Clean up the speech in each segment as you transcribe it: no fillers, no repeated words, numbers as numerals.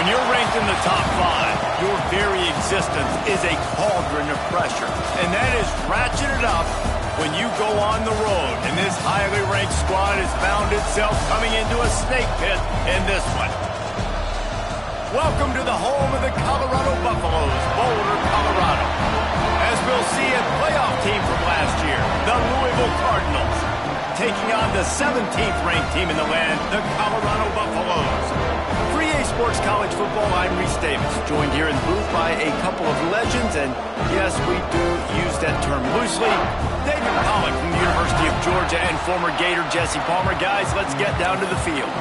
When you're ranked in the top 5, your very existence is a cauldron of pressure. And that is ratcheted up when you go on the road. And this highly ranked squad has found itself coming into a snake pit in this one. Welcome to the home of the Colorado Buffaloes, Boulder, Colorado. As we'll see, a playoff team from last year, the Louisville Cardinals, taking on the 17th ranked team in the land, the Colorado Buffaloes. For EA Sports College Football, I'm Reese Davis, joined here in the booth by a couple of legends, and yes, we do use that term loosely. David Pollock from the University of Georgia and former Gator Jesse Palmer. Guys, let's get down to the field.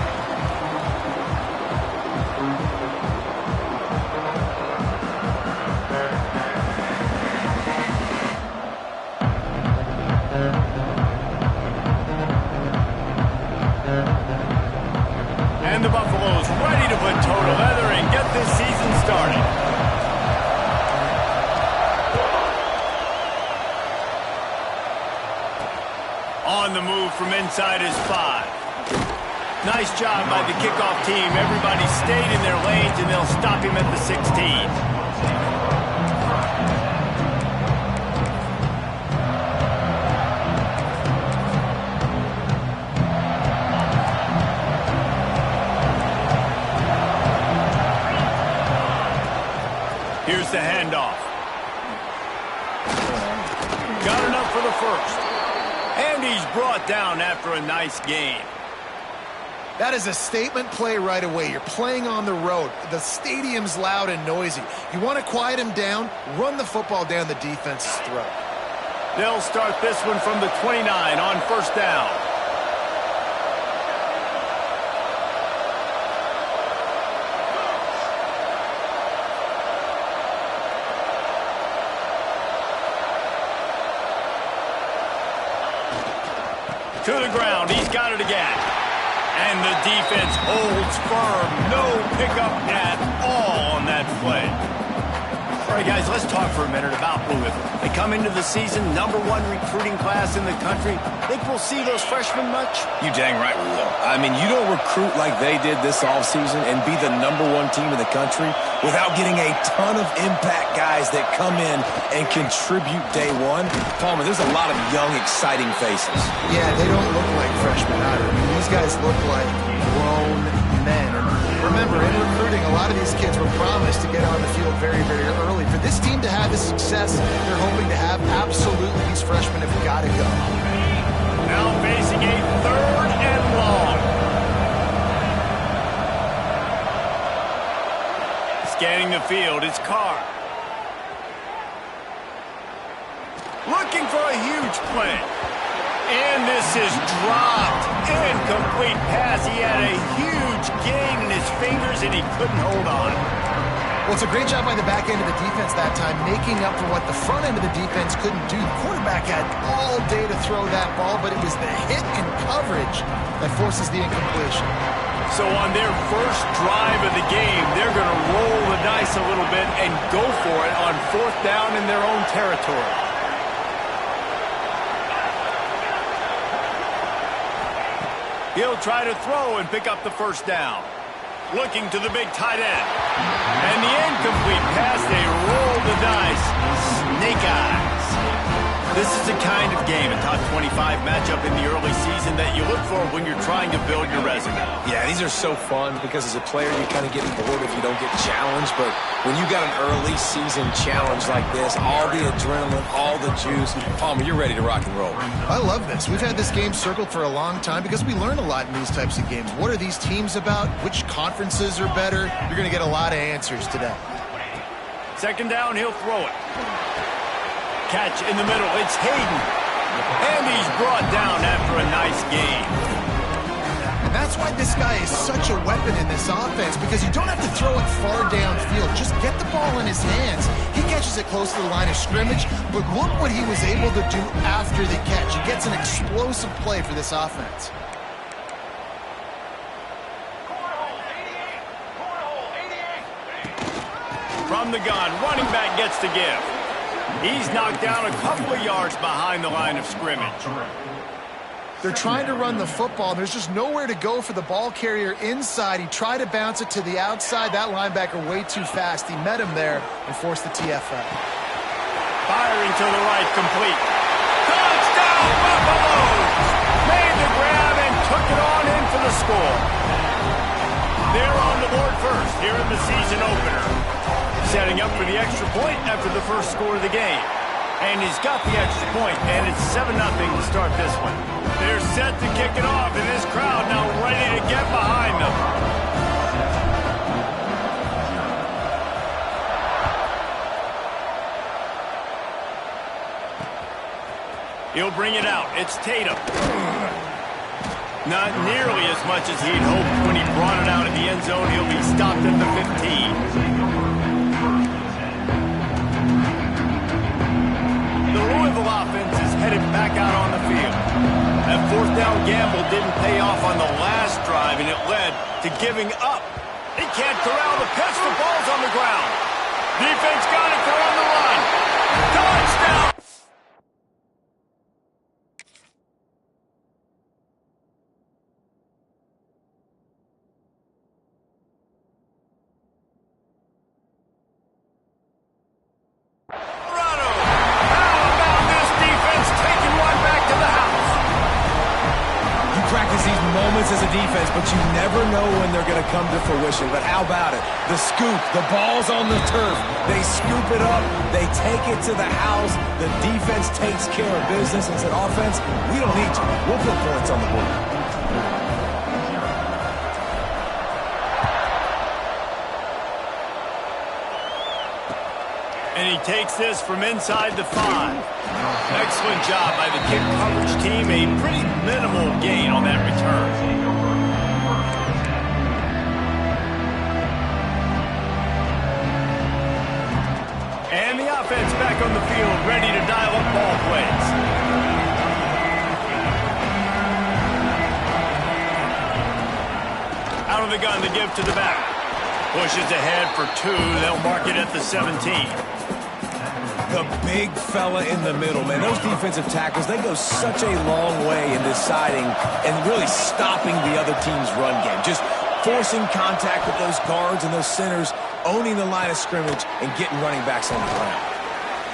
And the Buffaloes ready to put toe to leather and get this season started. On the move from inside is 5. Nice job by the kickoff team. Everybody stayed in their lanes, and they'll stop him at the 16. Here's the handoff. Got enough for the first. And he's brought down after a nice gain. That is a statement play right away. You're playing on the road. The stadium's loud and noisy. You want to quiet him down, run the football down the defense's throat. They'll start this one from the 29 on first down. To the ground, he's got it again. And the defense holds firm. No pickup at all on that play. All right, guys, let's talk for a minute about Louisville. They come into the season #1 recruiting class in the country. Think we'll see those freshmen much? You dang right we will. I mean, you don't recruit like they did this offseason and be the #1 team in the country without getting a ton of impact guys that come in and contribute day one. Palmer, there's a lot of young, exciting faces. Yeah, they don't look like freshmen either. I mean, these guys look like grown men. And remember, in recruiting, a lot of these kids were promised to get on the field very, very early. For this team to have this success they're hoping to have, absolutely these freshmen have got to go. Now facing a 3rd and long. Scanning the field, it's Carr. Looking for a huge play. And this is dropped. Incomplete pass. He had a huge gain in his fingers, and he couldn't hold on. Well, it's a great job by the back end of the defense that time, making up for what the front end of the defense couldn't do. The quarterback had all day to throw that ball, but it was the hit and coverage that forces the incompletion. So on their first drive of the game, they're going to roll the dice a little bit and go for it on 4th down in their own territory. He'll try to throw and pick up the first down. Looking to the big tight end. And the incomplete pass, they roll the dice. Snake eyes. This is the kind of game, a top 25 matchup in the early season that you look for when you're trying to build your resume. Yeah, these are so fun because as a player, you kind of get bored if you don't get challenged. But when you got an early season challenge like this, all the adrenaline, all the juice, Palmer, you're ready to rock and roll. I love this. We've had this game circled for a long time because we learn a lot in these types of games. What are these teams about? Which conferences are better? You're going to get a lot of answers today. 2nd down, he'll throw it. Catch in the middle, it's Hayden. And he's brought down after a nice gain. And that's why this guy is such a weapon in this offense, because you don't have to throw it far downfield. Just get the ball in his hands. He catches it close to the line of scrimmage, but look what he was able to do after the catch. He gets an explosive play for this offense. From the gun, running back gets the give. He's knocked down a couple of yards behind the line of scrimmage. They're trying to run the football, and there's just nowhere to go for the ball carrier inside. He tried to bounce it to the outside. That linebacker way too fast. He met him there and forced the TFL. Firing to the right, complete. Touchdown, Buffaloes! Made the grab and took it on in for the score. They're on the board first here in the season opener. Setting up for the extra point after the first score of the game. And he's got the extra point, and it's 7-0 to start this one. They're set to kick it off, and this crowd now ready to get behind them. He'll bring it out. It's Tatum. Not nearly as much as he'd hoped when he brought it out in the end zone. He'll be stopped at the 15. The Louisville offense is headed back out on the field. That fourth down gamble didn't pay off on the last drive, and it led to giving up. He can't corral the pitch. The ball's on the ground. Defense got it. They're on the line. Touchdown! As a defense, but you never know when they're going to come to fruition. But how about it? The scoop, the ball's on the turf. They scoop it up, they take it to the house. The defense takes care of business and said, offense, we don't need you. We'll put points on the board. And he takes this from inside the 5. Excellent job by the kick coverage team. A pretty minimal gain on that return. And the offense back on the field, ready to dial up ball plays. Out of the gun to give to the back. Pushes ahead for 2. They'll mark it at the 17. The big fella in the middle, man. Those defensive tackles, they go such a long way in deciding and really stopping the other team's run game. Just forcing contact with those guards and those centers, owning the line of scrimmage, and getting running backs on the ground.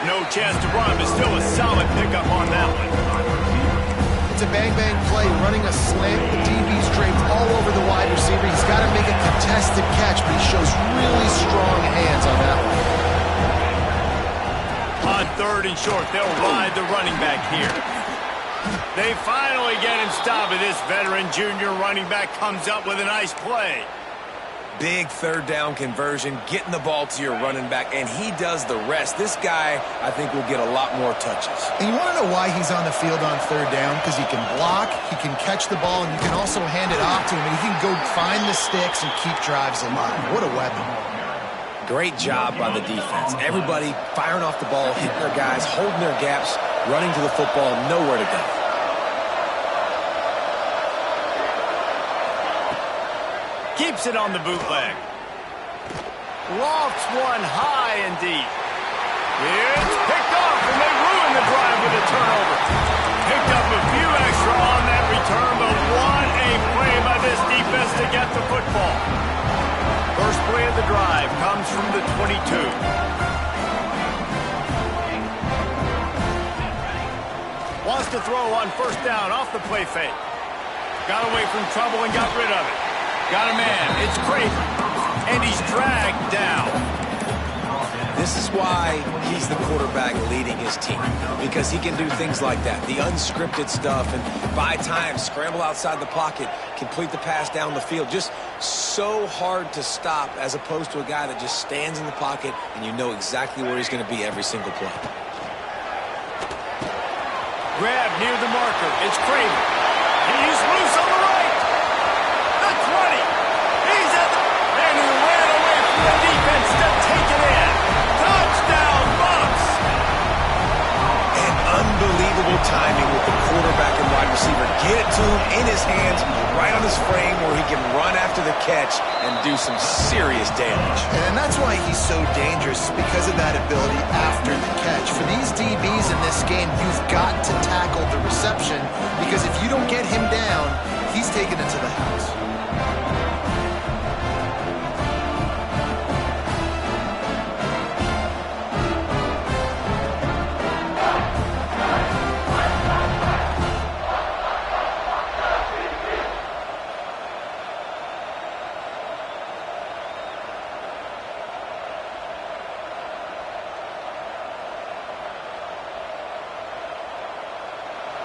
No chance to run, but still a solid pickup on that one. It's a bang-bang play, running a slant. The DB's draped all over the wide receiver. He's got to make a contested catch, but he shows really strong hands on that one. On 3rd and short, they'll ride the running back here. They finally get him stopped, and this veteran junior running back comes up with a nice play. Big 3rd down conversion, getting the ball to your running back, and he does the rest. This guy, I think, will get a lot more touches. And you want to know why he's on the field on 3rd down? Because he can block, he can catch the ball, and you can also hand it off to him, and he can go find the sticks and keep drives alive. What a weapon. Great job by the defense. Everybody firing off the ball, hitting their guys, holding their gaps, running to the football, nowhere to go. Keeps it on the bootleg. Lofts one high and deep. It's picked off, and they ruin the drive with a turnover. Picked up a few extra on that return, but what a play by this defense to get the football. First play of the drive comes from the 22. Wants to throw on 1st down off the play fake. Got away from trouble and got rid of it. Got a man. It's Craven. And he's dragged down. This is why he's the quarterback leading his team, because he can do things like that, the unscripted stuff, and buy time, scramble outside the pocket, complete the pass down the field. Just so hard to stop as opposed to a guy that just stands in the pocket and you know exactly where he's going to be every single play. Grab near the marker. It's Craven. He's loose on the right. The 20. He's at the... And he ran away from the defense to take it in. Touchdown, Bucks! And unbelievable timing with the quarterback and wide receiver. Get it to him in his hands, right on his frame where he can run after the catch and do some serious damage. And that's why he's so dangerous, because of that ability after the catch. For these DBs in this game, you've got to tackle the reception, because if you don't get him down, he's taken it to the house.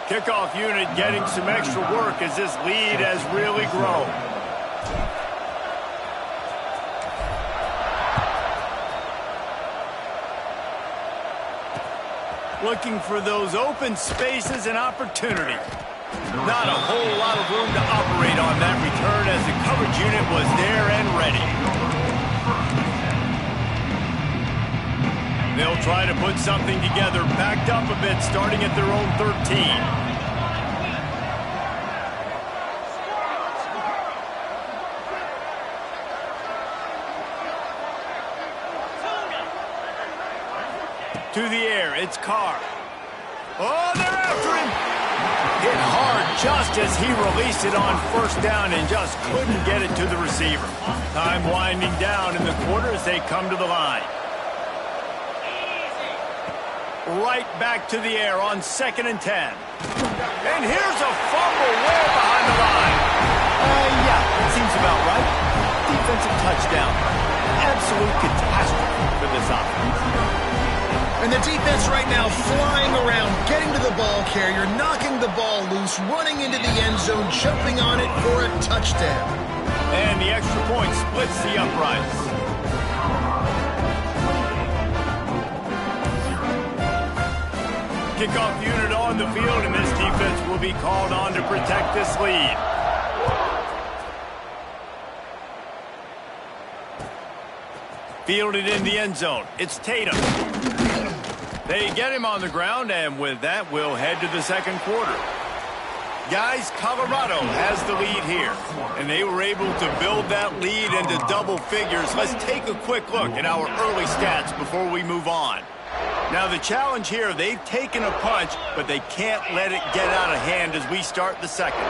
Kickoff unit getting some extra work as this lead has really grown. Looking for those open spaces and opportunity. Not a whole lot of room to operate on that return as the coverage unit was there and ready. They'll try to put something together, backed up a bit, starting at their own 13. To the air, it's Carr. Oh, they're after him! Hit hard just as he released it on first down and just couldn't get it to the receiver. Time winding down in the quarter as they come to the line. Right back to the air on 2nd and 10. And here's a fumble way behind the line. Yeah, that seems about right. Defensive touchdown. Absolute catastrophe for this offense. And the defense right now flying around, getting to the ball carrier, knocking the ball loose, running into the end zone, jumping on it for a touchdown. And the extra point splits the uprights. Kickoff unit on the field, and this defense will be called on to protect this lead. Fielded in the end zone. It's Tatum. They get him on the ground, and with that, we'll head to the second quarter. Guys, Colorado has the lead here, and they were able to build that lead into double figures. Let's take a quick look at our early stats before we move on. Now, the challenge here, they've taken a punch, but they can't let it get out of hand as we start the second.